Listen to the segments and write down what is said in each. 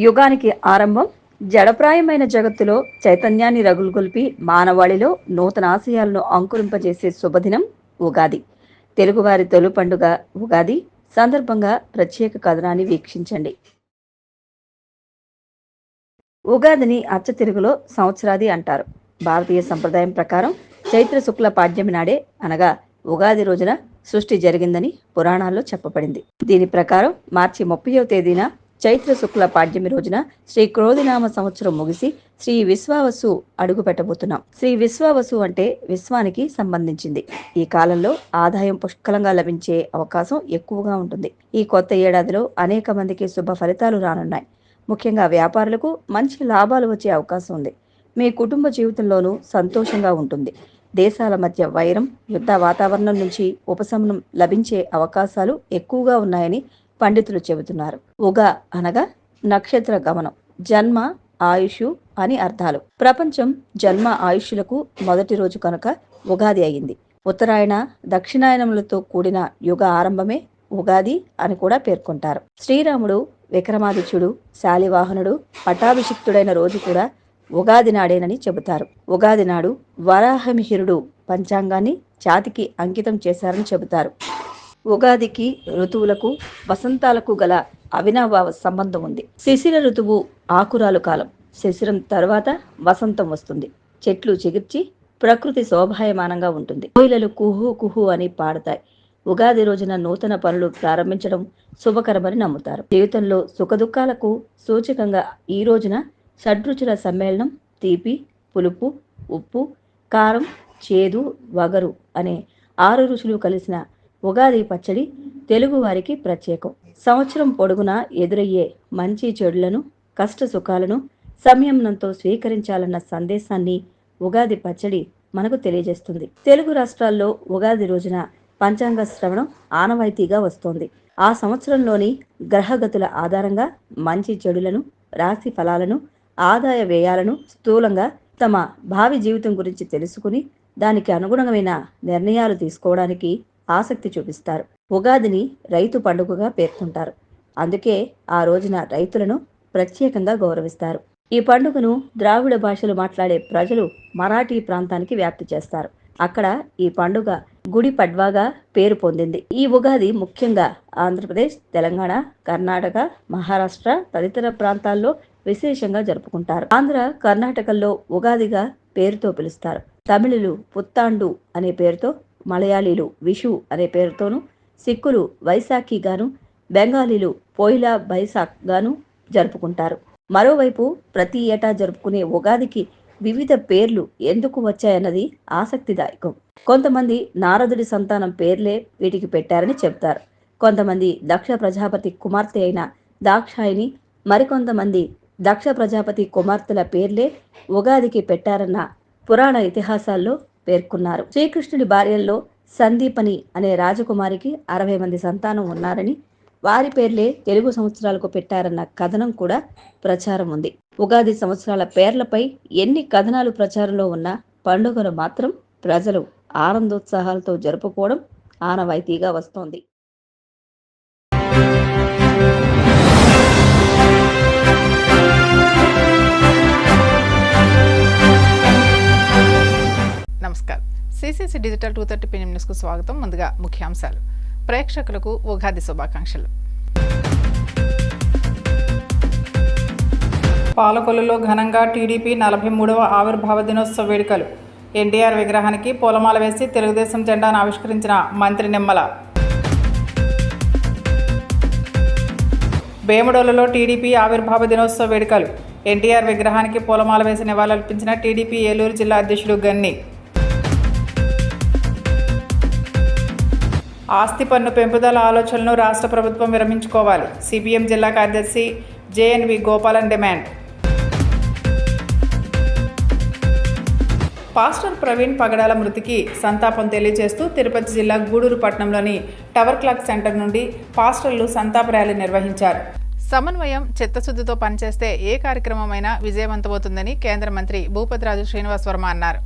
యుగానికి ఆరంభం. జడప్రాయమైన జగత్తులో చైతన్యాన్ని రగులుగొల్పి మానవాళిలో నూతన ఆశయాలను అంకురింపజేసే శుభదినం ఉగాది. తెలుగువారి తొలి పండుగ ఉగాది సందర్భంగా ప్రత్యేక కథనాన్ని వీక్షించండి. ఉగాదిని అచ్చ తెలుగులో సంవత్సరాది అంటారు. భారతీయ సంప్రదాయం ప్రకారం చైత్ర శుక్ల పాడ్యమి నాడే అనగా ఉగాది రోజున సృష్టి జరిగిందని పురాణాల్లో చెప్పబడింది. దీని ప్రకారం మార్చి 30వ తేదీన చైత్ర శుక్ల పాడ్యమి రోజున శ్రీ క్రోధినామ సంవత్సరం ముగిసి శ్రీ విశ్వావసు అడుగు పెట్టబోతున్నాం. శ్రీ విశ్వావసు అంటే విశ్వానికి సంబంధించింది. ఈ కాలంలో ఆదాయం పుష్కలంగా లభించే అవకాశం ఎక్కువగా ఉంటుంది. ఈ కొత్త ఏడాదిలో అనేక మందికి శుభ ఫలితాలు రానున్నాయి. ముఖ్యంగా వ్యాపారులకు మంచి లాభాలు వచ్చే అవకాశం ఉంది. మీ కుటుంబ జీవితంలోనూ సంతోషంగా ఉంటుంది. దేశాల మధ్య వైరం, యుద్ధ వాతావరణం నుంచి ఉపశమనం లభించే అవకాశాలు ఎక్కువగా ఉన్నాయని పండితులు చెబుతున్నారు. ఉగా అనగా నక్షత్ర గమనం, జన్మ, ఆయుష్ అని అర్థాలు. ప్రపంచం జన్మ ఆయుష్యులకు మొదటి రోజు కనుక ఉగాది అయింది. ఉత్తరాయణ, దక్షిణాయనములతో కూడిన యుగ ఆరంభమే ఉగాది అని కూడా పేర్కొంటారు. శ్రీరాముడు, విక్రమాదిత్యుడు, శాలివాహనుడు పట్టాభిషిక్తుడైన రోజు కూడా ఉగాది నాడేనని చెబుతారు. ఉగాది నాడు వరాహమిహిరుడు పంచాంగాన్ని ఛాతికి అంకితం చేశారని చెబుతారు. ఉగాదికి ఋతువులకు, వసంతాలకు గల అవినాభావ సంబంధం ఉంది. శిశిర ఋతువు ఆకురాలు కాలం. శిశిరం తర్వాత వసంతం వస్తుంది. చెట్లు చిగిర్చి ప్రకృతి శోభాయమానంగా ఉంటుంది. కోయిలలు కుహు కుహు అని పాడతాయి. ఉగాది రోజున నూతన పనులు ప్రారంభించడం శుభకరమని నమ్ముతారు. జీవితంలో సుఖదుఖాలకు సూచకంగా ఈ రోజున షడ్రుచుల సమ్మేళనం, తీపి, పులుపు, ఉప్పు, కారం, చేదు, వగరు అనే 6 రుచులు కలిసిన ఉగాది పచ్చడి తెలుగు వారికి ప్రత్యేకం. సంవత్సరం పొడుగునా ఎదురయ్యే మంచి చెడులను, కష్ట సుఖాలను సంయమనంతో స్వీకరించాలన్న సందేశాన్ని ఉగాది పచ్చడి మనకు తెలియజేస్తుంది. తెలుగు రాష్ట్రాల్లో ఉగాది రోజున పంచాంగ శ్రవణం ఆనవాయితీగా వస్తోంది. ఆ సంవత్సరంలోని గ్రహగతుల ఆధారంగా మంచి చెడులను, రాశి ఫలాలను, ఆదాయ వ్యయాలను స్థూలంగా తమ భావి జీవితం గురించి తెలుసుకుని దానికి అనుగుణమైన నిర్ణయాలు తీసుకోవడానికి ఆసక్తి చూపిస్తారు. ఉగాదిని రైతు పండుగగా పేర్కొంటారు. అందుకే ఆ రోజున రైతులను ప్రత్యేకంగా గౌరవిస్తారు. ఈ పండుగను ద్రావిడ భాషలు మాట్లాడే ప్రజలు మరాఠీ ప్రాంతానికి వ్యాప్తి చేస్తారు. అక్కడ ఈ పండుగ గుడి పడ్వాగా పేరు పొందింది. ఈ ఉగాది ముఖ్యంగా ఆంధ్రప్రదేశ్, తెలంగాణ, కర్ణాటక, మహారాష్ట్ర తదితర ప్రాంతాల్లో విశేషంగా జరుపుకుంటారు. ఆంధ్ర, కర్ణాటకల్లో ఉగాదిగా పేరుతో పిలుస్తారు. తమిళులు పుత్తాండు అనే పేరుతో, మలయాళీలు విషు అనే పేరుతోనూ, సిక్కులు వైశాఖి గాను, బెంగాలీలు పోయిలా బైసాఖ్ గాను జరుపుకుంటారు. మరోవైపు ప్రతి ఏటా జరుపుకునే ఉగాదికి వివిధ పేర్లు ఎందుకు వచ్చాయన్నది ఆసక్తిదాయకం. కొంతమంది నారదుడి సంతానం పేర్లే వీటికి పెట్టారని చెప్తారు. కొంతమంది దక్ష ప్రజాపతి కుమార్తె అయిన దాక్షాయిని, మరికొంతమంది దక్ష ప్రజాపతి కుమార్తెల పేర్లే ఉగాదికి పెట్టారన్న పురాణ ఇతిహాసాల్లో పేర్కొన్నారు. శ్రీకృష్ణుడి భార్యల్లో సందీపని అనే రాజకుమారికి 60 మంది సంతానం ఉన్నారని, వారి పేర్లే తెలుగు సంవత్సరాలకు పెట్టారన్న కథనం కూడా ప్రచారం ఉంది. ఉగాది సంవత్సరాల పేర్లపై ఎన్ని కథనాలు ప్రచారంలో ఉన్నా పండుగను మాత్రం ప్రజలు ఆనందోత్సాహాలతో జరుపుకోవడం ఆనవాయితీగా వస్తోంది. నమస్కారం. సిసిసి డిజిటల్ 230 PM న్యూస్కు స్వాగతం. ముందుగా ముఖ్యాంశాలు. ప్రేక్షకులకు ఉగాది శుభాకాంక్షలు. పాలకొల్లులో ఘనంగా టీడీపీ 43వ ఆవిర్భావ దినోత్సవ వేడుకలు. ఎన్టీఆర్ విగ్రహానికి పూలమాల వేసి తెలుగుదేశం జెండాను ఆవిష్కరించిన మంత్రి నిమ్మల. వేముడోలులో టీడీపీ ఆవిర్భావ దినోత్సవ వేడుకలు. ఎన్టీఆర్ విగ్రహానికి పూలమాల వేసి నివాళులర్పించిన టీడీపీ ఏలూరు జిల్లా అధ్యక్షుడు గన్ని. ఆస్తి పన్ను పెంపుదల ఆలోచనలను రాష్ట్ర ప్రభుత్వం విరమించుకోవాలి. సిపిఎం జిల్లా కార్యదర్శి JNV Gopalan demand. Pastor Praveen Pagadala మృతికి సంతాపం తెలియజేస్తూ తిరుపతి జిల్లా గూడూరు పట్టణంలోని టవర్ క్లాక్ సెంటర్ నుండి పాస్టర్లు సంతాప ర్యాలీ నిర్వహించారు. సమన్వయం, చిత్తశుద్ధితో పనిచేస్తే ఏ కార్యక్రమమైనా విజయవంతమవుతుందని కేంద్ర మంత్రి భూపతిరాజు శ్రీనివాస్ వర్మ అన్నారు.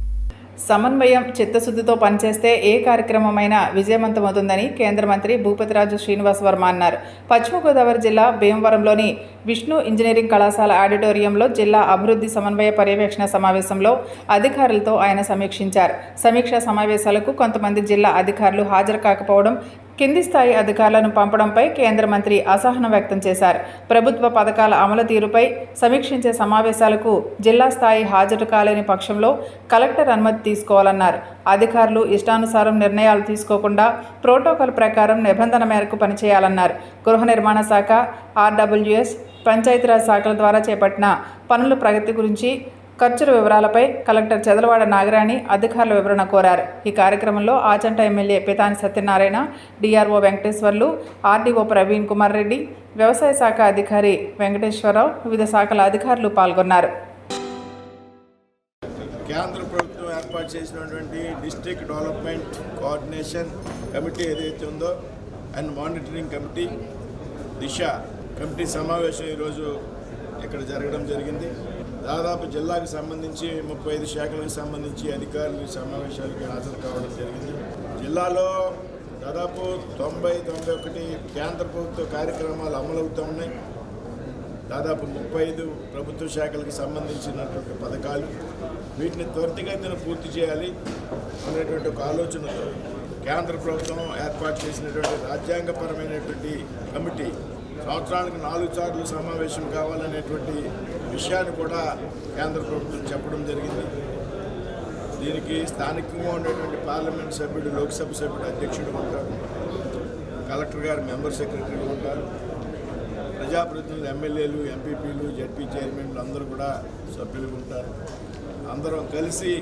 సమన్వయం చిత్తశుద్ధితో పనిచేస్తే ఏ కార్యక్రమమైనా విజయవంతమవుతుందని కేంద్ర మంత్రి భూపతిరాజు శ్రీనివాస్ వర్మ అన్నారు. పశ్చిమ గోదావరి జిల్లా భీమవరంలోని విష్ణు ఇంజనీరింగ్ కళాశాల ఆడిటోరియంలో జిల్లా అభివృద్ధి సమన్వయ పర్యవేక్షణ సమావేశంలో అధికారులతో ఆయన సమీక్షించారు. సమీక్షా సమావేశాలకు కొంతమంది జిల్లా అధికారులు హాజరు కాకపోవడం, కింది స్థాయి అధికారులను పంపడంపై కేంద్ర మంత్రి అసహనం వ్యక్తం చేశారు. ప్రభుత్వ పథకాల అమలు తీరుపై సమీక్షించే సమావేశాలకు జిల్లా స్థాయి హాజరు కాలేని పక్షంలో కలెక్టర్ అనుమతి తీసుకోవాలన్నారు. అధికారులు ఇష్టానుసారం నిర్ణయాలు తీసుకోకుండా ప్రోటోకాల్ ప్రకారం నిబంధన మేరకు పనిచేయాలన్నారు. గృహ నిర్మాణ శాఖ, ఆర్డబ్ల్యూఎస్, పంచాయతీరాజ్ శాఖల ద్వారా చేపట్టిన పనుల ప్రగతి గురించి, ఖర్చుల వివరాలపై కలెక్టర్ చెదలవాడ నాగరాణి అధికారుల వివరణ కోరారు. ఈ కార్యక్రమంలో Achanta MLA Pithani Satyanarayana, DRO Venkateswarlu, RDO Praveen Kumar Reddy, వ్యవసాయ శాఖ అధికారి వెంకటేశ్వరరావు, వివిధ శాఖల అధికారులు పాల్గొన్నారు. కేంద్ర ప్రభుత్వం ఏర్పాటు చేసినటువంటి డిస్ట్రిక్ట్ డెవలప్మెంట్ కోఆర్డినేషన్ కమిటీ ఏదైతే ఉందో and monitoring committee, Disha committee సమావేశం ఈరోజు ఇక్కడ జరగడం జరిగింది. దాదాపు జిల్లాకు సంబంధించి 35 శాఖలకు సంబంధించి అధికారులు సమావేశాలకు హాజరు కావడం జరిగింది. జిల్లాలో దాదాపు 90-91 కేంద్ర ప్రభుత్వ కార్యక్రమాలు అమలవుతూ ఉన్నాయి. దాదాపు 35 ప్రభుత్వ శాఖలకు సంబంధించినటువంటి పథకాలు, వీటిని త్వరితగతిన పూర్తి చేయాలి అనేటువంటి ఒక ఆలోచనతో కేంద్ర ప్రభుత్వం ఏర్పాటు చేసినటువంటి రాజ్యాంగపరమైనటువంటి కమిటీ సంవత్సరానికి 4 సార్లు సమావేశం కావాలనేటువంటి విషయాన్ని కూడా కేంద్ర ప్రభుత్వం చెప్పడం జరిగింది. దీనికి స్థానికంగా ఉండేటువంటి పార్లమెంట్ సభ్యుడు, లోక్సభ సభ్యుడు అధ్యక్షుడు ఉంటారు, కలెక్టర్ గారు మెంబర్ సెక్రటరీలు ఉంటారు, ప్రజాప్రతినిధులు, ఎమ్మెల్యేలు, ఎంపీపీలు, జడ్పీ చైర్మన్లు అందరూ కూడా సభ్యులు ఉంటారు. అందరం కలిసి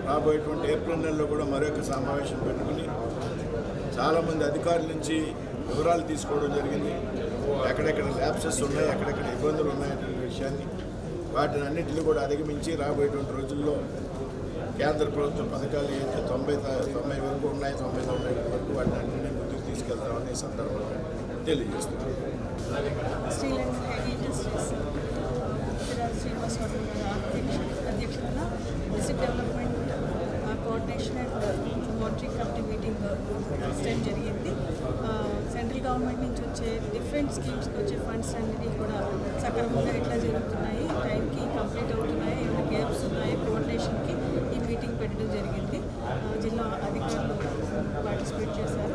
రాబోయేటువంటి ఏప్రిల్ నెలలో కూడా మరొక సమావేశం పెట్టుకుని చాలామంది అధికారుల నుంచి వివరాలు తీసుకోవడం జరిగింది. ఎక్కడెక్కడ ల్యాప్సెస్ ఉన్నాయి, ఎక్కడెక్కడ ఇబ్బందులు ఉన్నాయనే విషయాన్ని, వాటిని అన్నింటినీ కూడా అధిగమించి రాబోయేటువంటి రోజుల్లో కేంద్ర ప్రభుత్వ పథకాలు అయితే 90 వరకు ఉన్నాయి, 99 వరకు వాటిని అన్నింటినీ ముందుకు తీసుకెళ్తామని ఈ సందర్భంగా తెలియజేస్తున్నాం. District development coordination and monitoring committee meeting first time జరిగింది. సెంట్రల్ గవర్నమెంట్ నుంచి వచ్చే డిఫరెంట్ స్కీమ్స్కి వచ్చే ఫండ్స్ అన్నిటి కూడా సక్రమంగా ఎట్లా జరుగుతున్నాయి, టైంకి కంప్లీట్ అవుతున్నాయి, ఏమైనా గ్యాప్స్ ఉన్నాయి, కోఆర్డినేషన్కి ఈ మీటింగ్ పెట్టడం జరిగింది. జిల్లా అధికారులు పార్టిసిపేట్ చేశారు.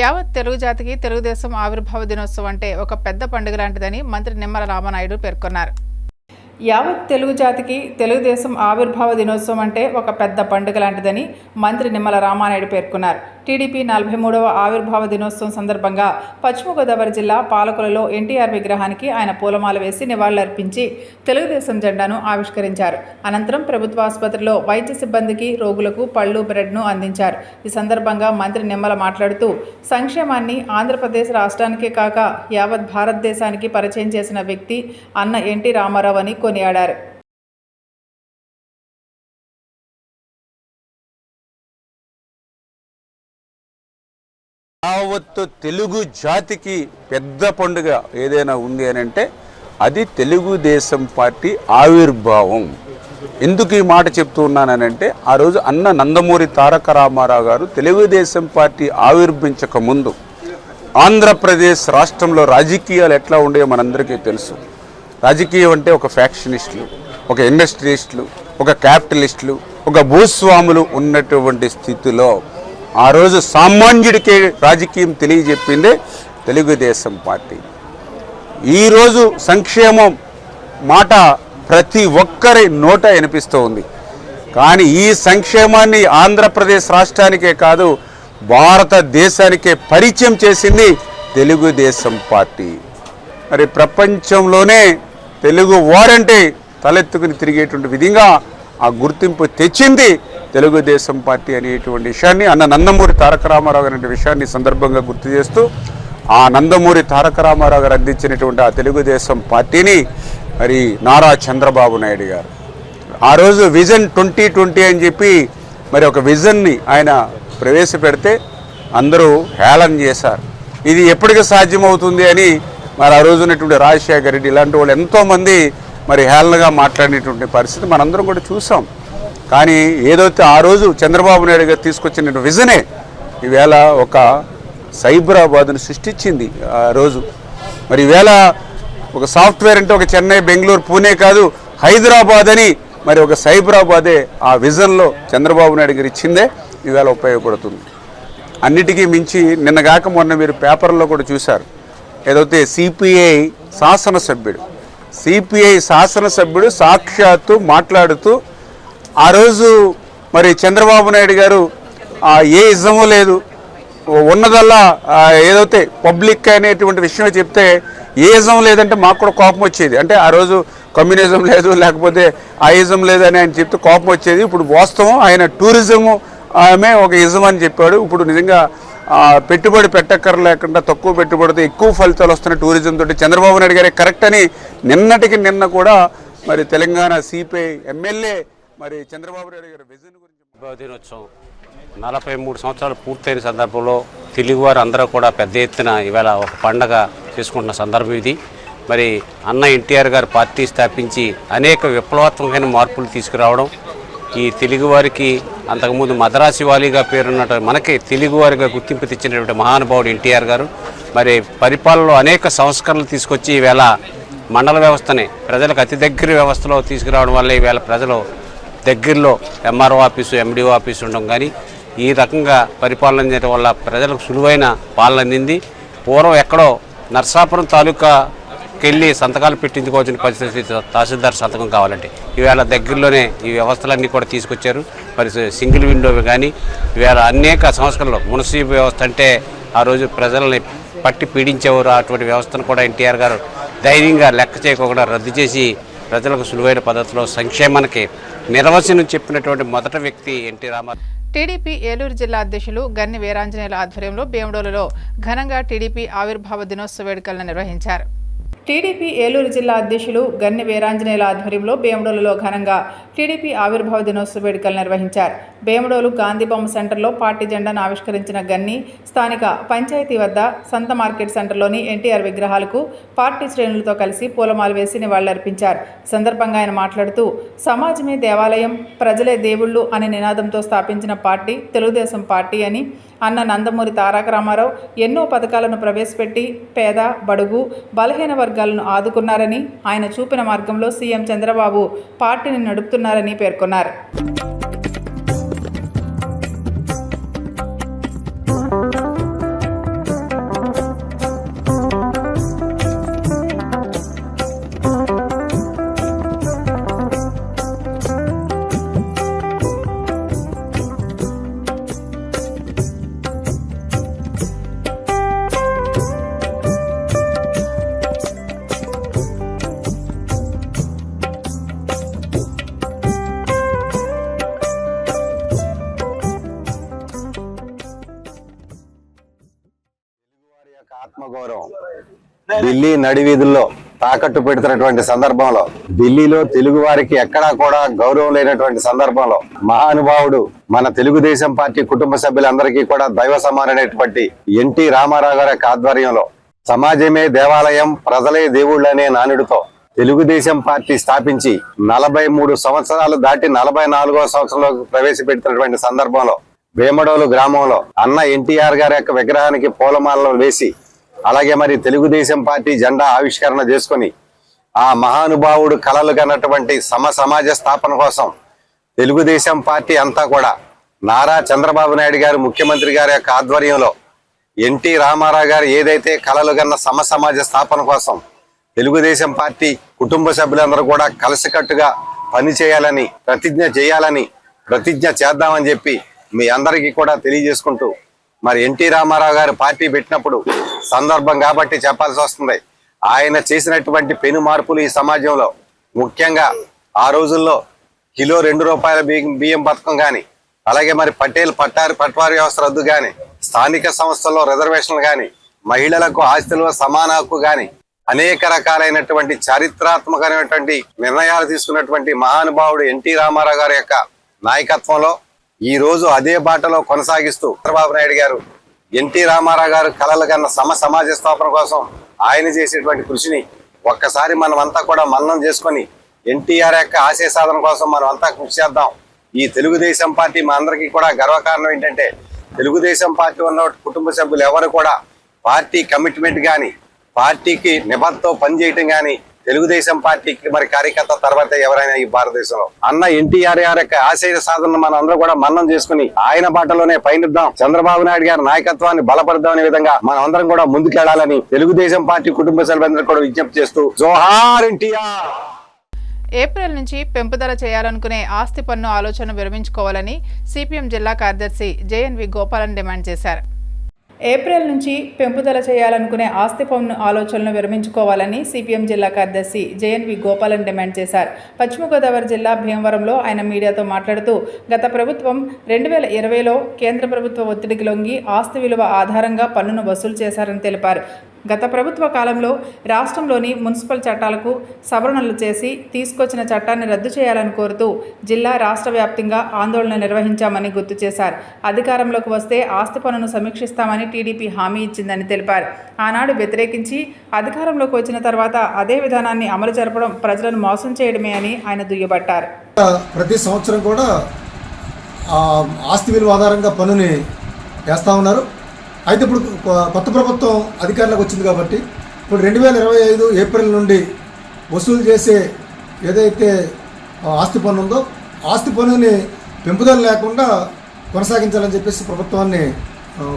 యావత్ తెలుగు జాతికి తెలుగుదేశం ఆవిర్భావ దినోత్సవం అంటే ఒక పెద్ద పండుగ లాంటిదని మంత్రి నిమ్మల రామానాయుడు పేర్కొన్నారు. యావత్ తెలుగు జాతికి తెలుగుదేశం ఆవిర్భావ దినోత్సవం అంటే ఒక పెద్ద పండుగ లాంటిదని మంత్రి నిమ్మల రామానాయుడు పేర్కొన్నారు. టీడీపీ 43వ ఆవిర్భావ దినోత్సవం సందర్భంగా పశ్చిమ గోదావరి జిల్లా పాలకులలో ఎన్టీఆర్ విగ్రహానికి ఆయన పూలమాల వేసి నివాళులర్పించి తెలుగుదేశం జెండాను ఆవిష్కరించారు. అనంతరం ప్రభుత్వ ఆసుపత్రిలో వైద్య సిబ్బందికి, రోగులకు పళ్ళు, బ్రెడ్ను అందించారు. ఈ సందర్భంగా మంత్రి నిమ్మల మాట్లాడుతూ సంక్షేమాన్ని ఆంధ్రప్రదేశ్ రాష్ట్రానికే కాక యావత్ భారతదేశానికి పరిచయం చేసిన వ్యక్తి అన్న ఎన్టీ రామారావు అని కొనియాడారు. యావత్తు తెలుగు జాతికి పెద్ద పండుగ ఏదైనా ఉంది అని అంటే అది తెలుగుదేశం పార్టీ ఆవిర్భావం. ఎందుకు ఈ మాట చెప్తూ ఉన్నానంటే ఆ రోజు అన్న నందమూరి తారక రామారావు గారు తెలుగుదేశం పార్టీ ఆవిర్భించక ముందు ఆంధ్రప్రదేశ్ రాష్ట్రంలో రాజకీయాలు ఎట్లా ఉండేవో మనందరికీ తెలుసు. రాజకీయం అంటే ఒక ఫ్యాక్షనిస్టులు, ఒక ఇండస్ట్రియలిస్టులు, ఒక క్యాపిటలిస్టులు, ఒక భూస్వాములు ఉన్నటువంటి స్థితిలో ఆ రోజు సామాన్యుడికే రాజకీయం తెలియజెప్పిందే తెలుగుదేశం పార్టీ. ఈరోజు సంక్షేమం మాట ప్రతి ఒక్కరి నోట వినిపిస్తూ ఉంది. కానీ ఈ సంక్షేమాన్ని ఆంధ్రప్రదేశ్ రాష్ట్రానికే కాదు భారతదేశానికే పరిచయం చేసింది తెలుగుదేశం పార్టీ. మరి ప్రపంచంలోనే తెలుగు వారంటే తలెత్తుకుని తిరిగేటువంటి విధంగా ఆ గుర్తింపు తెచ్చింది తెలుగుదేశం పార్టీ అనేటువంటి విషయాన్ని అన్న నందమూరి తారక రామారావు గారి విషయాన్ని సందర్భంగా గుర్తు చేస్తూ ఆ నందమూరి తారక రామారావు గారు అందించినటువంటి ఆ తెలుగుదేశం పార్టీని మరి నారా చంద్రబాబు నాయుడు గారు ఆ రోజు విజన్ 2020 అని చెప్పి మరి ఒక విజన్ని ఆయన ప్రవేశపెడితే అందరూ హేళన చేశారు. ఇది ఎప్పటికీ సాధ్యమవుతుంది అని మరి ఆ రోజు ఉన్నటువంటి రాజశేఖర రెడ్డి ఇలాంటి వాళ్ళు ఎంతోమంది మరి హేళనగా మాట్లాడినటువంటి పరిస్థితి మనందరం కూడా చూసాం. కానీ ఏదైతే ఆ రోజు చంద్రబాబు నాయుడు గారు తీసుకొచ్చిన విజనే ఈవేళ ఒక సైబరాబాద్ను సృష్టించింది ఆ రోజు. మరి ఈవేళ ఒక సాఫ్ట్వేర్ అంటే ఒక చెన్నై, బెంగళూరు, పూణే కాదు, హైదరాబాద్ అని మరి ఒక సైబరాబాదే ఆ విజన్లో చంద్రబాబు నాయుడు గారు ఇచ్చిందే ఈవేళ ఉపయోగపడుతుంది. అన్నిటికీ మించి నిన్నగాక మొన్న మీరు పేపర్లో కూడా చూశారు, ఏదైతే సిపిఐ శాసనసభ్యుడు సాక్షాత్తు మాట్లాడుతూ ఆ రోజు మరి చంద్రబాబు నాయుడు గారు ఏ ఇజము లేదు, ఉన్నదల్లా ఏదైతే పబ్లిక్ అనేటువంటి విషయం చెప్తే ఏ ఇజం లేదంటే మాకు కూడా కోపం వచ్చేది. అంటే ఆ రోజు కమ్యూనిజం లేదు, లేకపోతే ఆ ఇజం లేదని ఆయన చెప్తే కోపం వచ్చేది. ఇప్పుడు వాస్తవం ఆయన టూరిజము ఆమె ఒక ఇజం అని చెప్పాడు. ఇప్పుడు నిజంగా పెట్టుబడి పెట్టక్కర లేకుండా తక్కువ పెట్టుబడితో ఎక్కువ ఫలితాలు వస్తున్న టూరిజం తోటి చంద్రబాబు నాయుడు గారే కరెక్ట్ అని నిన్నటికి నిన్న కూడా మరి తెలంగాణ సిపిఐ ఎమ్మెల్యే మరి చంద్రబాబు నాయుడు గారి విజన్ గురించి దినోత్సవం 43 సంవత్సరాలు పూర్తయిన సందర్భంలో తెలుగువారు అందరూ కూడా పెద్ద ఎత్తున ఇవాళ ఒక పండగ చేసుకుంటున్న సందర్భం ఇది. మరి అన్న ఎన్టీఆర్ గారు పార్టీ స్థాపించి అనేక విప్లవాత్మకమైన మార్పులు తీసుకురావడం, ఈ తెలుగువారికి అంతకుముందు మద్రాసి వాలీగా పేరున్నట్టు మనకి తెలుగువారిగా గుర్తింపు తెచ్చినటువంటి మహానుభావుడు ఎన్టీఆర్ గారు మరి పరిపాలనలో అనేక సంస్కరణలు తీసుకొచ్చి ఈవేళ మండల వ్యవస్థని ప్రజలకు అతి దగ్గర వ్యవస్థలో తీసుకురావడం వల్ల ఈవేళ ప్రజలు దగ్గరలో ఎంఆర్ఓ ఆఫీసు, ఎండిఓ ఆఫీసు ఉండడం కానీ ఈ రకంగా పరిపాలన చేయడం వల్ల ప్రజలకు సులువైన పాలన అందింది. పూర్వం ఎక్కడో నర్సాపురం తాలూకాకెళ్ళి సంతకాలు పెట్టించుకోవాల్సిన పరిస్థితి, తహసీల్దార్ సంతకం కావాలంటే ఈవేళ దగ్గరలోనే ఈ వ్యవస్థలన్నీ కూడా తీసుకొచ్చారు. మరి సింగిల్ విండో కానీ ఈవేళ అనేక సంస్కరణలు, మున్సిపల్ వ్యవస్థ అంటే ఆ రోజు ప్రజల్ని పట్టి పీడించేవారు, అటువంటి వ్యవస్థను కూడా ఎన్టీఆర్ గారు ధైర్యంగా లెక్క చేయకుండా రద్దు చేసి ప్రజలకు సులువైన పద్ధతిలో సంక్షేమానికి నిర్వచనం చెప్పినటువంటి మొదటి వ్యక్తి ఎన్టీ రామారావు. టీడీపీ ఏలూరు జిల్లా అధ్యక్షులు గన్ని వీరాంజనేయుల ఆధ్వర్యంలో భీమడోలులో ఘనంగా టీడీపీ ఆవిర్భావ దినోత్సవ వేడుకలను నిర్వహించారు. టీడీపీ ఏలూరు జిల్లా అధ్యక్షులు గన్ని వీరాంజనేయుల ఆధ్వర్యంలో భీమడోలులో ఘనంగా టీడీపీ ఆవిర్భావ దినోత్సవ వేడుకలు నిర్వహించారు. భీమడోలు గాంధీబొమ్మ సెంటర్లో పార్టీ జెండాను ఆవిష్కరించిన గన్ని స్థానిక పంచాయతీ వద్ద సంత మార్కెట్ సెంటర్లోని ఎన్టీఆర్ విగ్రహాలకు పార్టీ శ్రేణులతో కలిసి పూలమాల వేసి నివాళులర్పించారు. సందర్భంగా ఆయన మాట్లాడుతూ సమాజమే దేవాలయం, ప్రజలే దేవుళ్ళు అనే నినాదంతో స్థాపించిన పార్టీ తెలుగుదేశం పార్టీ అని, అన్న నందమూరి తారక రామారావు ఎన్నో పథకాలను ప్రవేశపెట్టి పేద, బడుగు, బలహీన వర్గాలను ఆదుకున్నారని, ఆయన చూపిన మార్గంలో సీఎం చంద్రబాబు పార్టీని నడుపుతున్నారని పేర్కొన్నారు. ఆత్మగౌరవం ఢిల్లీ నడివీధుల్లో తాకట్టు పెడుతున్నటువంటి సందర్భంలో, ఢిల్లీలో తెలుగు వారికి ఎక్కడా కూడా గౌరవం లేనటువంటి సందర్భంలో మహానుభావుడు మన తెలుగుదేశం పార్టీ కుటుంబ సభ్యులందరికీ కూడా దైవ సమానమైనటువంటి ఎన్టీ రామారావు గారి ఆధ్వర్యంలో సమాజమే దేవాలయం, ప్రజలే దేవుళ్ళు అనే నానుడితో తెలుగుదేశం పార్టీ స్థాపించి 43 సంవత్సరాలు దాటి 44వ సంవత్సరంలో ప్రవేశపెడుతున్నటువంటి సందర్భంలో భీమడోలు గ్రామంలో అన్న ఎన్టీఆర్ గారి యొక్క విగ్రహానికి పూలమాలలు వేసి, అలాగే మరి తెలుగుదేశం పార్టీ జెండా ఆవిష్కరణ చేసుకుని ఆ మహానుభావుడు కలలు కన్నటువంటి సమాజ స్థాపన కోసం తెలుగుదేశం పార్టీ అంతా కూడా నారా చంద్రబాబు నాయుడు గారు ముఖ్యమంత్రి గారి యొక్క ఆధ్వర్యంలో ఎన్టీ రామారావు గారు ఏదైతే కలలు కన్న సమాజ స్థాపన కోసం తెలుగుదేశం పార్టీ కుటుంబ సభ్యులందరూ కూడా కలిసికట్టుగా పనిచేయాలని ప్రతిజ్ఞ చేద్దామని చెప్పి మీ అందరికీ కూడా తెలియజేసుకుంటూ, మరి ఎన్టీ రామారావు గారు పార్టీ పెట్టినప్పుడు సందర్భం కాబట్టి చెప్పాల్సి వస్తుంది. ఆయన చేసినటువంటి పెను మార్పులు ఈ సమాజంలో, ముఖ్యంగా ఆ రోజుల్లో కిలో 2 రూపాయల బియ్యం పథకం కానీ, అలాగే మరి పట్వారీ వ్యవస్థ రద్దు కానీ, స్థానిక సంస్థల్లో రిజర్వేషన్లు కానీ, మహిళలకు ఆస్తుల సమాన హక్కు కానీ, అనేక రకాలైనటువంటి చారిత్రాత్మకమైనటువంటి నిర్ణయాలు తీసుకున్నటువంటి మహానుభావుడు ఎన్టీ రామారావు గారి యొక్క నాయకత్వంలో ఈ రోజు అదే బాటలో కొనసాగిస్తూ చంద్రబాబు నాయుడు గారు ఎన్టీ రామారావు గారు కలలు కన్న సమాజ స్థాపన కోసం ఆయన చేసేటువంటి కృషిని ఒక్కసారి మనం అంతా కూడా మననం చేసుకొని ఎన్టీఆర్ యొక్క ఆశయ సాధన కోసం మనం అంతా కృషి చేద్దాం. ఈ తెలుగుదేశం పార్టీ మా అందరికీ కూడా గర్వకారణం ఏంటంటే తెలుగుదేశం పార్టీ ఉన్న కుటుంబ సభ్యులు ఎవరు కూడా పార్టీ కమిట్మెంట్ కానీ పార్టీకి నిబద్ధతో పనిచేయటం కానీ తెలుగుదేశం పార్టీకి మరి కార్యకర్త తర్వాత ఎవరైనా ఈ భారతదేశంలో అన్న ఎన్టీఆర్ యొక్క ఆశయ సాధన మనం అందరూ కూడా మన్నం చేసుకుని ఆయన బాటలోనే పయనిద్దాం, చంద్రబాబు నాయుడు గారి నాయకత్వాన్ని బలపడదాం అనే విధంగా మనం అందరం కూడా ముందుకెళ్లాలని తెలుగుదేశం పార్టీ కుటుంబ సభ్యులందరూ కూడా విజ్ఞప్తి చేస్తూ జోహార్ ఎన్టీఆర్. ఏప్రిల్ నుంచి పెంపుదల చేయాలనుకునే ఆస్తి పన్ను ఆలోచన విరమించుకోవాలని సిపిఎం జిల్లా కార్యదర్శి జేఎన్వి గోపాలన్ డిమాండ్ చేశారు. ఏప్రిల్ నుంచి పెంపుదల చేయాలనుకునే ఆస్తి పన్ను ఆలోచనలు విరమించుకోవాలని సిపిఎం జిల్లా కార్యదర్శి జేఎన్వి గోపాలన్ డిమాండ్ చేశారు. పశ్చిమ గోదావరి జిల్లా భీమవరంలో ఆయన మీడియాతో మాట్లాడుతూ గత ప్రభుత్వం 2020లో కేంద్ర ప్రభుత్వ ఒత్తిడికి లొంగి ఆస్తి విలువ ఆధారంగా పన్నును వసూలు చేశారని తెలిపారు. గత ప్రభుత్వ కాలంలో రాష్ట్రంలోని మున్సిపల్ చట్టాలకు సవరణలు చేసి తీసుకొచ్చిన చట్టాన్ని రద్దు చేయాలని కోరుతూ జిల్లా రాష్ట్ర వ్యాప్తంగా ఆందోళన నిర్వహించామని గుర్తు చేశారు. అధికారంలోకి వస్తే ఆస్తి పన్నును సమీక్షిస్తామని టీడీపీ హామీ ఇచ్చిందని తెలిపారు. ఆనాడు వ్యతిరేకించి అధికారంలోకి వచ్చిన తర్వాత అదే విధానాన్ని అమలు జరపడం ప్రజలను మోసం చేయడమే అని ఆయన దుయ్యబట్టారు. ప్రతి సంవత్సరం కూడా ఆస్తి విలువ ఆధారంగా పన్నుని వేస్తూ ఉన్నారు. అయితే ఇప్పుడు కొత్త ప్రభుత్వం అధికారంలోకి వచ్చింది కాబట్టి ఇప్పుడు 2025 ఏప్రిల్ నుండి వసూలు చేసే ఏదైతే ఆస్తి పన్ను ఉందో ఆస్తి పన్నుని పెంపుదల లేకుండా కొనసాగించాలని చెప్పేసి ప్రభుత్వాన్ని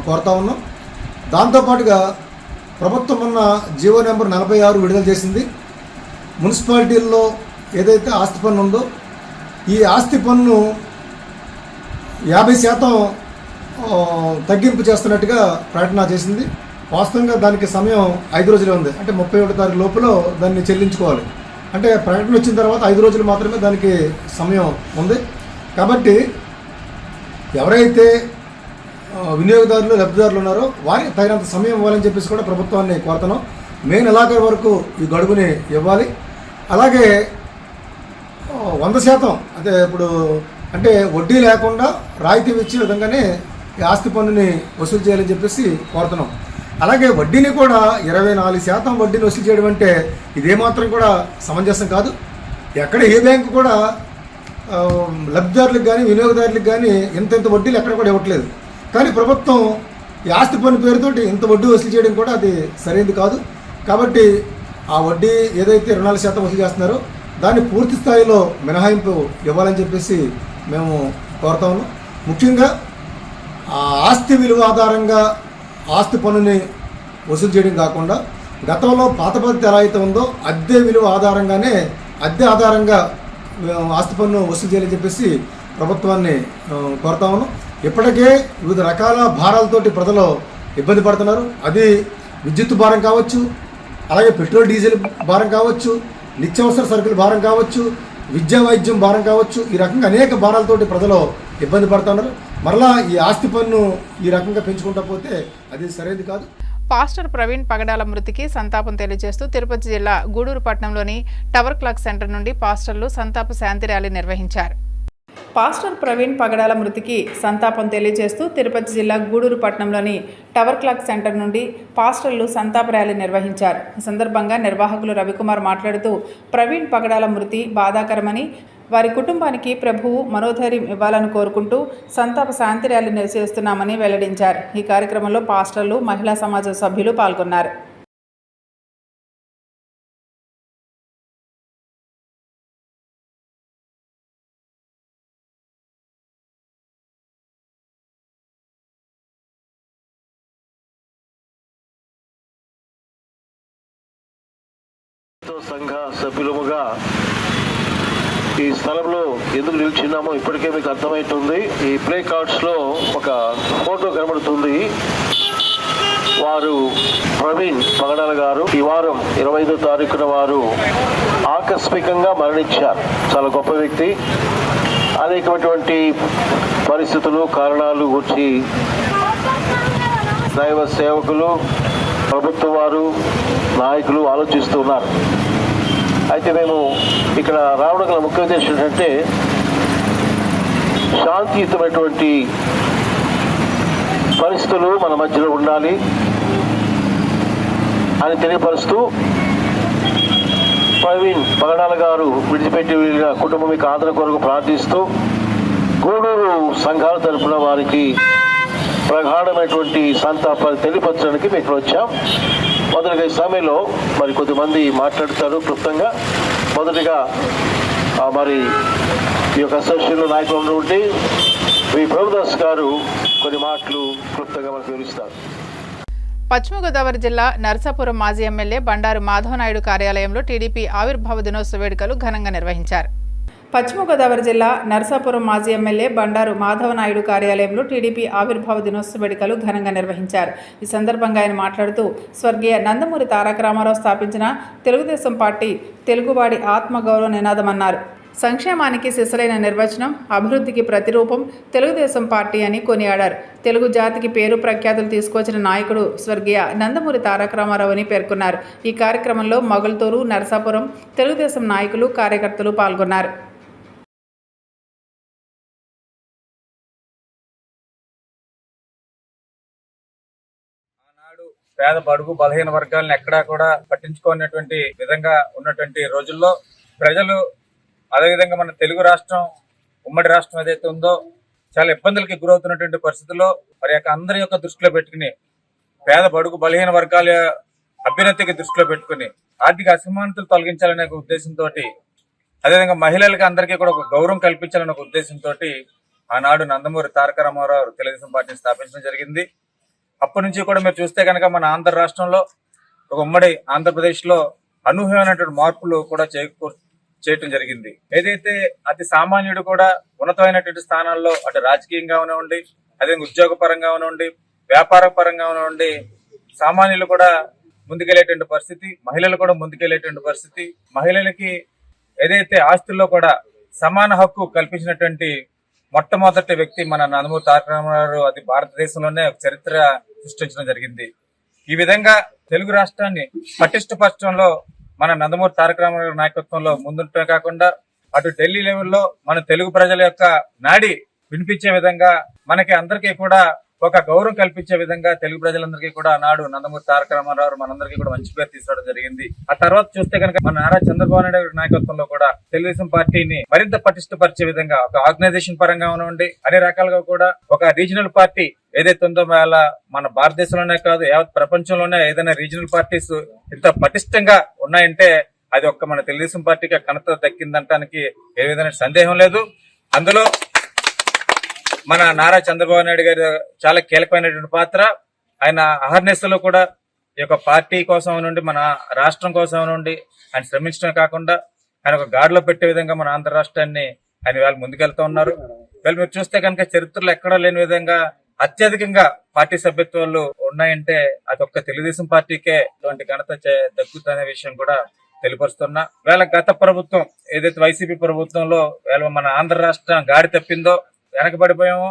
కోరుతా ఉన్నాం. దాంతోపాటుగా ప్రభుత్వం ఉన్న జీవో నెంబర్ 46 విడుదల చేసింది. మున్సిపాలిటీల్లో ఏదైతే ఆస్తి పన్ను ఉందో ఈ ఆస్తి పన్ను 50% తగ్గింపు చేస్తున్నట్టుగా ప్రకటన చేసింది. వాస్తవంగా దానికి సమయం 5 రోజులే ఉంది. అంటే 31 తారీఖు లోపల దాన్ని చెల్లించుకోవాలి. అంటే ప్రకటన వచ్చిన తర్వాత 5 రోజులు మాత్రమే దానికి సమయం ఉంది. కాబట్టి ఎవరైతే వినియోగదారులు లబ్ధిదారులు ఉన్నారో వారికి తగినంత సమయం ఇవ్వాలని చెప్పేసి కూడా ప్రభుత్వాన్ని కోరుతున్నాం. మే నెలాఖరు వరకు ఈ గడువుని ఇవ్వాలి. అలాగే 100% అంటే ఇప్పుడు అంటే వడ్డీ లేకుండా రాయితీ ఇచ్చే విధంగానే ఈ ఆస్తి పన్నుని వసూలు చేయాలని చెప్పేసి కోరుతున్నాం. అలాగే వడ్డీని కూడా 24% వడ్డీని వసూలు చేయడం అంటే ఇదేమాత్రం కూడా సమంజసం కాదు. ఎక్కడ ఏ బ్యాంకు కూడా లబ్ధిదారులకు కానీ వినియోగదారులకు కానీ ఇంత వడ్డీలు ఎక్కడ కూడా ఇవ్వట్లేదు. కానీ ప్రభుత్వం ఈ ఆస్తి పన్ను పేరుతోటి ఇంత వడ్డీ వసూలు చేయడం కూడా అది సరైనది కాదు. కాబట్టి ఆ వడ్డీ ఏదైతే 24% వసూలు చేస్తున్నారో దాన్ని పూర్తి స్థాయిలో మినహాయింపు ఇవ్వాలని చెప్పేసి మేము కోరుతా ఉన్నాం. ముఖ్యంగా ఆస్తి విలువ ఆధారంగా ఆస్తి పన్నుని వసూలు చేయడం కాకుండా గతంలో పాత పద్ధతి ఎలా అయితే ఉందో అద్దె విలువ ఆధారంగానే అద్దె ఆధారంగా ఆస్తి పన్ను వసూలు చేయాలని చెప్పేసి ప్రభుత్వాన్ని కోరుతా ఉన్నాం. ఇప్పటికే వివిధ రకాల భారాలతోటి ప్రజలు ఇబ్బంది పడుతున్నారు. అది విద్యుత్ భారం కావచ్చు, అలాగే పెట్రోల్ డీజిల్ భారం కావచ్చు, నిత్యావసర సరుకుల భారం కావచ్చు, విద్యా వైద్యం భారం కావచ్చు. ఈ రకంగా అనేక భారాలతోటి ప్రజలు ఇబ్బంది పడుతున్నారు. మరలా ఈ ఆస్తి పన్ను ఈ రకంగా పెంచుకుంటా పోతే అది సరైనది కాదు. పాస్టర్ ప్రవీణ్ పగడాల మృతికి సంతాపం తెలియజేస్తూ తిరుపతి జిల్లా గూడూరు పట్టణంలోని టవర్ క్లాక్ సెంటర్ నుండి పాస్టర్లు సంతాప శాంతి ర్యాలీ నిర్వహించారు. పాస్టర్ ప్రవీణ్ పగడాల మృతికి సంతాపం తెలియజేస్తూ తిరుపతి జిల్లా గూడూరు పట్టణంలోని టవర్ క్లాక్ సెంటర్ నుండి పాస్టర్లు సంతాప ర్యాలీ నిర్వహించారు. ఈ సందర్భంగా నిర్వాహకులు రవికుమార్ మాట్లాడుతూ ప్రవీణ్ పగడాల మృతి బాధాకరమని, వారి కుటుంబానికి ప్రభువు మనోధైర్యం ఇవ్వాలని కోరుకుంటూ సంతాప శాంతి ర్యాలీ చేస్తున్నామని వెల్లడించారు. ఈ కార్యక్రమంలో పాస్టర్లు, మహిళా సమాజం సభ్యులు పాల్గొన్నారు. సంఘ సభ్యులముగా ఈ స్థలంలో ఎందుకు నిలిచినామో ఇప్పటికే మీకు అర్థమవుతుంది. ఈ ప్లే కార్డ్స్ లో ఒక ఫోటో కనబడుతుంది. వారు ప్రవీణ్ పగడాల గారు ఈ వారం 25వ తారీఖున వారు ఆకస్మికంగా మరణించారు. చాలా గొప్ప వ్యక్తి. అనేకమైనటువంటి పరిస్థితులు, కారణాలు గురించి దైవ సేవకులు, ప్రభుత్వ వారు, నాయకులు ఆలోచిస్తున్నారు. అయితే మేము ఇక్కడ రావడం గల ముఖ్య ఉద్దేశం ఏంటంటే శాంతియుతమైనటువంటి పరిస్థితులు మన మధ్యలో ఉండాలి అని తెలియపరుస్తూ ప్రవీణ్ పగడాల గారు విడిచిపెట్టి వెళ్ళిన కుటుంబం మీకు ఆదరణ కొరకు ప్రార్థిస్తూ గూడూరు సంఘాల తరపున వారికి ప్రగాఢమైనటువంటి సంతాపాలు తెలియపరచడానికి మేము ఇక్కడ వచ్చాం. మొదటిగా ఈ సమయంలో మరి కొద్దిమంది మాట్లాడతారు క్లుప్తంగా. మొదటిగా మరి ఈ యొక్క అసోసియేషన్ నాయకులు ఉన్నటువంటి వి ప్రభుదాస్ గారు కొన్ని మాటలు క్లుప్తంగా మనకు వివరిస్తారు. పశ్చిమ గోదావరి జిల్లా నరసాపురం మాజీ ఎమ్మెల్యే బండారు మాధవనాయుడు కార్యాలయంలో టీడీపీ ఆవిర్భావ దినోత్సవ వేడుకలు ఘనంగా నిర్వహించారు. పశ్చిమ గోదావరి జిల్లా నరసాపురం మాజీ ఎమ్మెల్యే బండారు మాధవనాయుడు కార్యాలయంలో టీడీపీ ఆవిర్భావ దినోత్సవ వేడుకలు ఘనంగా నిర్వహించారు. ఈ సందర్భంగా ఆయన మాట్లాడుతూ స్వర్గీయ నందమూరి తారక రామారావు స్థాపించిన తెలుగుదేశం పార్టీ తెలుగువాడి ఆత్మగౌరవ నినాదమన్నారు. సంక్షేమానికి సిసలైన నిర్వచనం, అభివృద్ధికి ప్రతిరూపం తెలుగుదేశం పార్టీ అని కొనియాడారు. తెలుగు జాతికి పేరు ప్రఖ్యాతులు తీసుకొచ్చిన నాయకుడు స్వర్గీయ నందమూరి తారక రామారావు అని పేర్కొన్నారు. ఈ కార్యక్రమంలో మొగల్తూరు, నరసాపురం తెలుగుదేశం నాయకులు, కార్యకర్తలు పాల్గొన్నారు. పేద బడుగు బలహీన వర్గాలను ఎక్కడా కూడా పట్టించుకున్నటువంటి విధంగా ఉన్నటువంటి రోజుల్లో ప్రజలు, అదేవిధంగా మన తెలుగు రాష్ట్రం, ఉమ్మడి రాష్ట్రం ఏదైతే ఉందో చాలా ఇబ్బందులకి గురవుతున్నటువంటి పరిస్థితుల్లో మరి అందరి యొక్క దృష్టిలో పెట్టుకుని, పేద బడుగు బలహీన వర్గాల అభ్యున్నతికి దృష్టిలో పెట్టుకుని ఆర్థిక అసమానతలు తొలగించాలనే ఉద్దేశంతో, అదేవిధంగా మహిళలకి అందరికీ కూడా ఒక గౌరవం కల్పించాలనే ఉద్దేశంతో ఆనాడు నందమూరి తారక రామారావు తెలుగుదేశం పార్టీని స్థాపించడం జరిగింది. అప్పటి నుంచి కూడా మీరు చూస్తే కనుక మన ఆంధ్ర రాష్ట్రంలో, ఒక ఉమ్మడి ఆంధ్రప్రదేశ్ లో అనూహ్యమైనటువంటి మార్పులు కూడా చేయటం జరిగింది. ఏదైతే అతి సామాన్యుడు కూడా ఉన్నతమైనటువంటి స్థానాల్లో అటు రాజకీయంగా ఉండి, అదే ఉద్యోగ పరంగా ఉండి, వ్యాపార పరంగా ఉండి, సామాన్యులు కూడా ముందుకెళ్లేటువంటి పరిస్థితి, మహిళలు కూడా ముందుకెళ్లేటువంటి పరిస్థితి, మహిళలకి ఏదైతే ఆస్తుల్లో కూడా సమాన హక్కు కల్పించినటువంటి మొట్టమొదటి వ్యక్తి మన నందమూరి తారక రామారావు. అది భారతదేశంలోనే ఒక చరిత్ర సృష్టించడం జరిగింది. ఈ విధంగా తెలుగు రాష్ట్రాన్ని పటిష్టపరచడంలో మన నందమూరి తారక రామారావు నాయకత్వంలో ముందుంటే కాకుండా, అటు ఢిల్లీ లెవెల్లో మన తెలుగు ప్రజల యొక్క నాడి వినిపించే విధంగా, మనకి అందరికీ కూడా ఒక గౌరవం కల్పించే విధంగా తెలుగు ప్రజలందరికీ కూడా ఆనాడు నందమూరి తారక రామారావు మనందరికీ కూడా మంచి పేరు తీసుకోవడం జరిగింది. ఆ తర్వాత చూస్తే కనుక మన నారా చంద్రబాబు నాయుడు నాయకత్వంలో కూడా తెలుగుదేశం పార్టీని మరింత పటిష్టపరిచే విధంగా, ఒక ఆర్గనైజేషన్ పరంగా ఉండి, అన్ని రకాలుగా కూడా ఒక రీజనల్ పార్టీ ఏదైతే ఉందో, మన భారతదేశంలోనే కాదు యావత్ ప్రపంచంలోనే ఏదైనా రీజనల్ పార్టీస్ ఇంత పటిష్టంగా ఉన్నాయంటే అది ఒక్క మన తెలుగుదేశం పార్టీకి ఘనత దక్కిందంటానికి ఏ విధమైన సందేహం లేదు. అందులో మన నారా చంద్రబాబు నాయుడు గారు చాలా కీలకమైనటువంటి పాత్ర. ఆయన అహర్నిశలో కూడా ఈ యొక్క పార్టీ కోసం నుండి, మన రాష్ట్రం కోసం నుండి ఆయన శ్రమించడమే కాకుండా ఆయన ఒక గాడిలో పెట్టే విధంగా మన ఆంధ్ర రాష్ట్రాన్ని ఆయన వాళ్ళు ముందుకెళ్తా ఉన్నారు. వీళ్ళు మీరు చూస్తే కనుక చరిత్రలో ఎక్కడా లేని విధంగా అత్యధికంగా పార్టీ సభ్యత్వాలు ఉన్నాయంటే అది ఒక్క తెలుగుదేశం పార్టీకే ఇటువంటి ఘనత దక్కుతున్న విషయం కూడా తెలియపరుస్తున్నా. వేళ గత ప్రభుత్వం ఏదైతే వైసీపీ ప్రభుత్వంలో వేళ మన ఆంధ్ర రాష్ట్రం గాడి తప్పిందో, వెనకబడిపోయామో,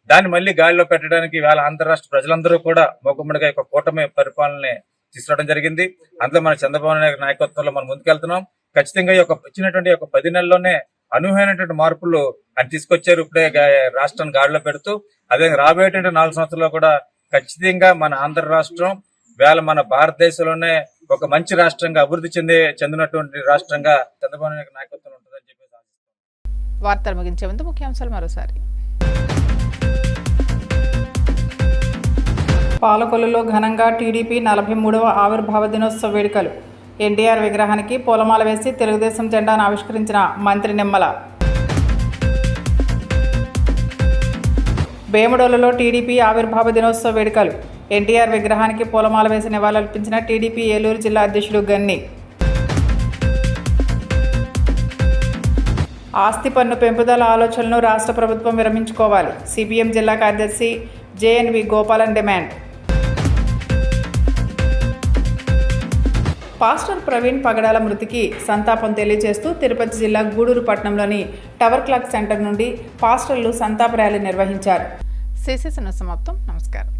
దాన్ని మళ్లీ గాలిలో పెట్టడానికి వేళ ఆంధ్ర రాష్ట్ర ప్రజలందరూ కూడా మూకుమ్మడిగా ఒక కూటమి పరిపాలన తీసుకోవడం జరిగింది. అందులో మన చంద్రబాబు నాయుడు నాయకత్వంలో మనం ముందుకెళ్తున్నాం. ఖచ్చితంగా ఈ యొక్క వచ్చినటువంటి 10 నెలల్లోనే అనూహ్యమైనటువంటి మార్పులు ఆయన తీసుకొచ్చారు. ఇప్పుడే రాష్ట్రాన్ని గాడిలో పెడుతూ, అదే రాబోయేటువంటి 4 సంవత్సరాల్లో కూడా ఖచ్చితంగా మన ఆంధ్ర రాష్ట్రం వేళ మన భారతదేశంలోనే ఒక మంచి రాష్ట్రంగా, అభివృద్ధి చెందినటువంటి రాష్ట్రంగా చంద్రబాబు నాయుడు నాయకత్వం ఉంటుందని చెప్పేసి వార్తలు ముగించే ముందు ముఖ్యాంశాలు మరోసారి. పాలకొల్లులో ఘనంగా టీడీపీ 43వ ఆవిర్భావ దినోత్సవ వేడుకలు. ఎన్టీఆర్ విగ్రహానికి పూలమాల వేసి తెలుగుదేశం జెండాను ఆవిష్కరించిన మంత్రి నిమ్మల. వేముడోలులో టీడీపీ ఆవిర్భావ దినోత్సవ వేడుకలు. ఎన్టీఆర్ విగ్రహానికి పూలమాల వేసి నివాళులర్పించిన టీడీపీ ఏలూరు జిల్లా అధ్యక్షుడు గన్ని. ఆస్తి పన్ను పెంపుదల ఆలోచనలను రాష్ట్ర ప్రభుత్వం విరమించుకోవాలి. సిపిఎం జిల్లా కార్యదర్శి JNV Gopalan demand. Pastor Praveen Pagadala మృతికి సంతాపం తెలియజేస్తూ తిరుపతి జిల్లా గూడూరు పట్టణంలోని టవర్ క్లాక్ సెంటర్ నుండి పాస్టర్లు సంతాప ర్యాలీ నిర్వహించారు. సమాప్తం. నమస్కారం.